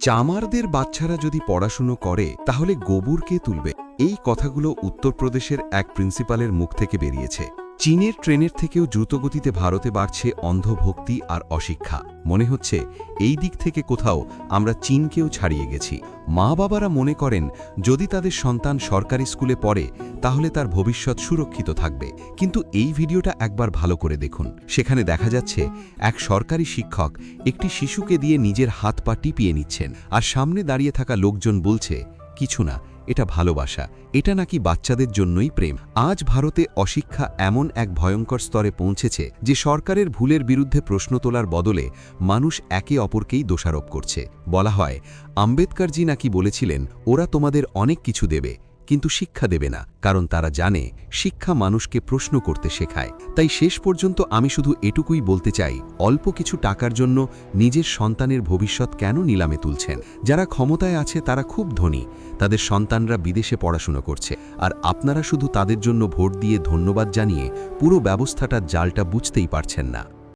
চামারদের বাচ্চারা যদি পড়াশুনো করে তাহলে গোবর কে তুলবে? এই কথাগুলো উত্তরপ্রদেশের এক প্রিন্সিপালের মুখ থেকে বেরিয়েছে। চীনের ট্রেনের থেকেও দ্রুতগতিতে ভারতে বাড়ছে অন্ধভক্তি আর অশিক্ষা। মনে হচ্ছে এই দিক থেকে কোথাও আমরা চীনকেও ছাড়িয়ে গেছি। মা বাবারা মনে করেন যদি তাদের সন্তান সরকারি স্কুলে পড়ে তাহলে তার ভবিষ্যৎ সুরক্ষিত থাকবে। কিন্তু এই ভিডিওটা একবার ভালো করে দেখুন। সেখানে দেখা যাচ্ছে এক সরকারি শিক্ষক একটি শিশুকে দিয়ে নিজের হাত পা টিপিয়ে নিচ্ছেন, আর সামনে দাঁড়িয়ে থাকা লোকজন বলছে কিছু না, এটা ভালোবাসা, এটা নাকি বাচ্চাদের জন্যই প্রেম। আজ ভারতে অশিক্ষা এমন এক ভয়ঙ্কর স্তরে পৌঁছেছে যে সরকারের ভুলের বিরুদ্ধে প্রশ্ন তোলার বদলে মানুষ একে অপরকেই দোষারোপ করছে। বলা হয় আম্বেদকরজি নাকি বলেছিলেন ওরা তোমাদের অনেক কিছু দেবে কিন্তু শিক্ষা দেবে না, কারণ তারা জানে শিক্ষা মানুষকে প্রশ্ন করতে শেখায়। তাই শেষ পর্যন্ত আমি শুধু এটুকুই বলতে চাই, অল্প কিছু টাকার জন্য নিজের সন্তানের ভবিষ্যৎ কেন নিলামে তুলছেন? যারা ক্ষমতায় আছে তারা খুব ধনী, তাদের সন্তানরা বিদেশে পড়াশুনো করছে, আর আপনারা শুধু তাদের জন্য ভোট দিয়ে ধন্যবাদ জানিয়ে পুরো ব্যবস্থাটার জালটা বুঝতেই পারছেন না।